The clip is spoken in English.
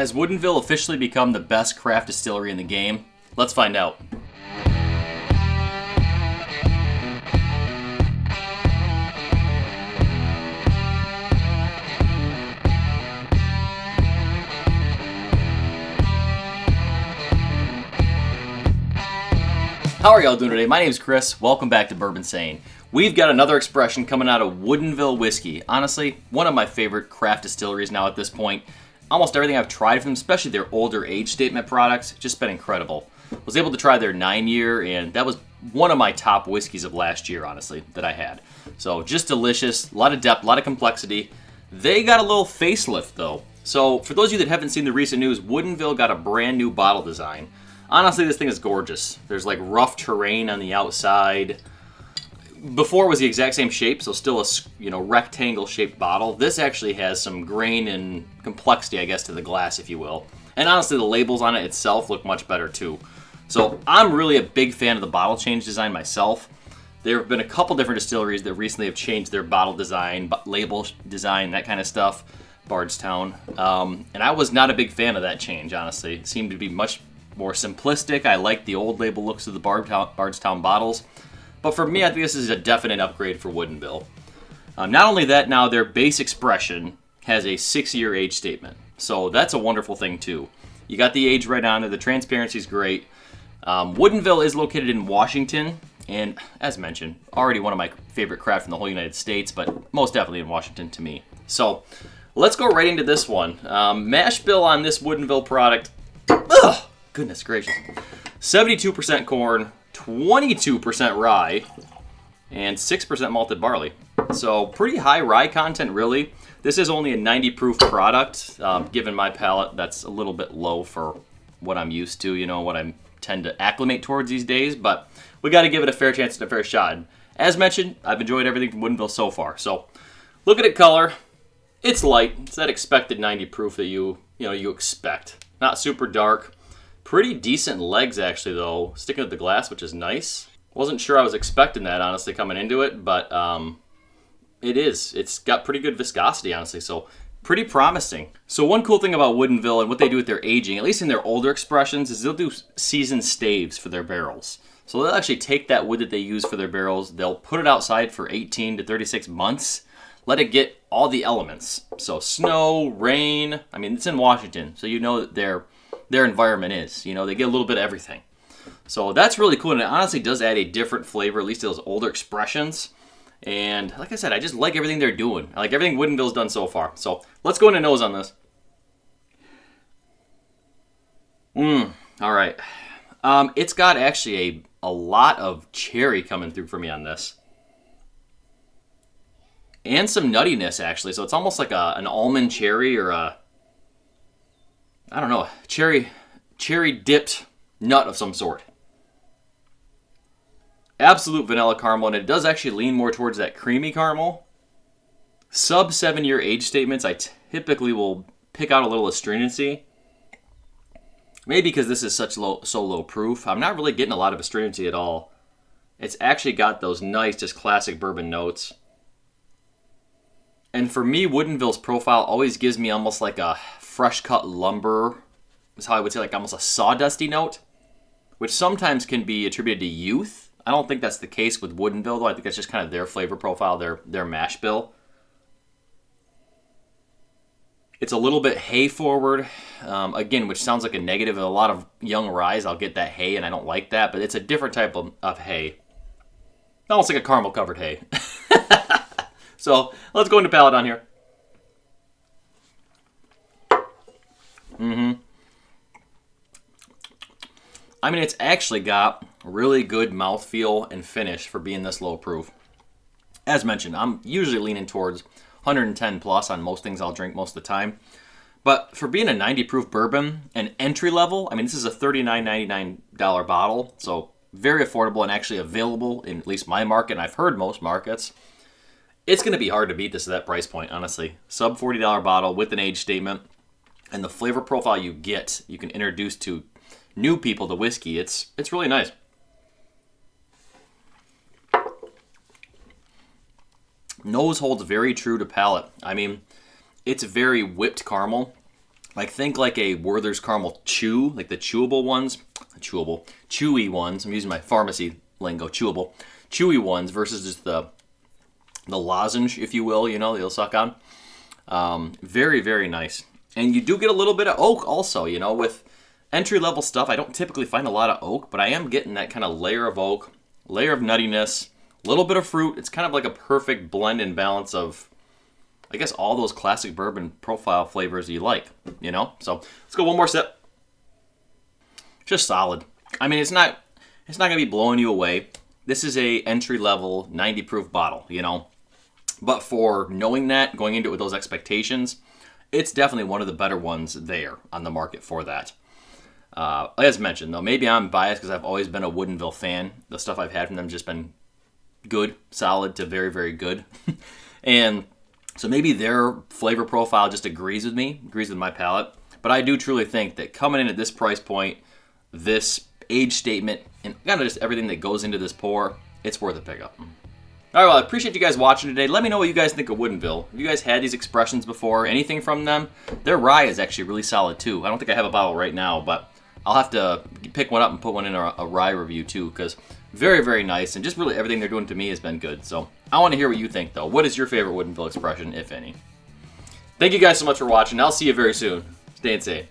Has Woodinville officially become the best craft distillery in the game? Let's find out. How are y'all doing today? My name is Chris. Welcome back to Bourbon Sane. We've got another expression coming out of Woodinville whiskey. Honestly, one of my favorite craft distilleries now at this point. Almost everything I've tried from them, especially their older age statement products, just been incredible. Was able to try their 9-year, and that was one of my top whiskeys of last year, honestly, that I had. So just delicious, a lot of depth, a lot of complexity. They got a little facelift though. So for those of you that haven't seen the recent news, Woodinville got a brand new bottle design. Honestly, this thing is gorgeous. There's like rough terrain on the outside. Before it was the exact same shape, so still a rectangle shaped bottle. This actually has some grain and complexity, I guess, to the glass, if you will. And honestly, the labels on it itself look much better too. So I'm really a big fan of the bottle change design myself. There have been a couple different distilleries that recently have changed their bottle design, label design, that kind of stuff. Bardstown. And I was not a big fan of that change, honestly. It seemed to be much more simplistic. I like the old label looks of the Bardstown bottles. But for me, I think this is a definite upgrade for Woodinville. Not only that, now their base expression has a 6-year age statement. So that's a wonderful thing too. You got the age right on there. The transparency is great. Woodinville is located in Washington. And as mentioned, already one of my favorite craft in the whole United States, but most definitely in Washington to me. So let's go right into this one. Mash bill on this Woodinville product. Ugh, goodness gracious. 72% corn. 22% rye, and 6% malted barley. So pretty high rye content, really. This is only a 90 proof product. Given my palate, that's a little bit low for what I'm used to, what I tend to acclimate towards these days, but we got to give it a fair chance and a fair shot. As mentioned, I've enjoyed everything from Woodinville so far. So look at it color. It's light. It's that expected 90 proof that you expect. Not super dark. Pretty decent legs, actually, though. Sticking to the glass, which is nice. Wasn't sure I was expecting that, honestly, coming into it, but it is. It's got pretty good viscosity, honestly, so pretty promising. So one cool thing about Woodinville and what they do with their aging, at least in their older expressions, is they'll do seasoned staves for their barrels. So they'll actually take that wood that they use for their barrels, they'll put it outside for 18 to 36 months, let it get all the elements. So snow, rain, it's in Washington, so you know that their environment is. They get a little bit of everything. So that's really cool, and it honestly does add a different flavor, at least to those older expressions. And like I said, I just like everything they're doing. I like everything Woodinville's done so far. So let's go into nose on this. All right. It's got actually a lot of cherry coming through for me on this. And some nuttiness, actually. So it's almost like an almond cherry or a cherry dipped nut of some sort. Absolute vanilla caramel, and it does actually lean more towards that creamy caramel. Sub 7-year age statements, I typically will pick out a little astringency. Maybe because this is so low proof, I'm not really getting a lot of astringency at all. It's actually got those nice, just classic bourbon notes. And for me, Woodinville's profile always gives me almost like a fresh cut lumber, is how I would say, like almost a sawdusty note, which sometimes can be attributed to youth. I don't think that's the case with Woodinville, though. I think that's just kind of their flavor profile, their mash bill. It's a little bit hay forward, again, which sounds like a negative. In a lot of young ryes, I'll get that hay, and I don't like that, but it's a different type of hay. Almost like a caramel covered hay. So let's go into palate on here. It's actually got really good mouthfeel and finish for being this low proof. As mentioned, I'm usually leaning towards 110 plus on most things I'll drink most of the time. But for being a 90 proof bourbon and entry level, this is a $39.99 bottle, so very affordable and actually available in at least my market, and I've heard most markets. It's going to be hard to beat this at that price point, honestly. Sub $40 bottle with an age statement, and the flavor profile you can introduce to new people to whiskey. It's really nice. Nose holds very true to palate. It's very whipped caramel. Like think like a Werther's Caramel Chew, like the chewable ones, chewy ones. I'm using my pharmacy lingo, chewable, chewy ones versus just the lozenge, if you will, you'll suck on. Very, very nice. And you do get a little bit of oak also, with entry-level stuff. I don't typically find a lot of oak, but I am getting that kind of layer of oak, layer of nuttiness, a little bit of fruit. It's kind of like a perfect blend and balance of, I guess, all those classic bourbon profile flavors you like, So let's go one more sip. Just solid. I mean, it's not going to be blowing you away. This is a entry-level 90 proof bottle, But for knowing that, going into it with those expectations, it's definitely one of the better ones there on the market for that. As mentioned, though, maybe I'm biased because I've always been a Woodinville fan. The stuff I've had from them just been good, solid to very, very good. And so maybe their flavor profile just agrees with my palate. But I do truly think that coming in at this price point, this age statement, and kind of just everything that goes into this pour, it's worth a pickup. All right, well, I appreciate you guys watching today. Let me know what you guys think of Woodinville. Have you guys had these expressions before? Anything from them? Their rye is actually really solid, too. I don't think I have a bottle right now, but I'll have to pick one up and put one in a rye review, too, because very, very nice, and just really everything they're doing to me has been good. So I want to hear what you think, though. What is your favorite Woodinville expression, if any? Thank you guys so much for watching. I'll see you very soon. Stay safe.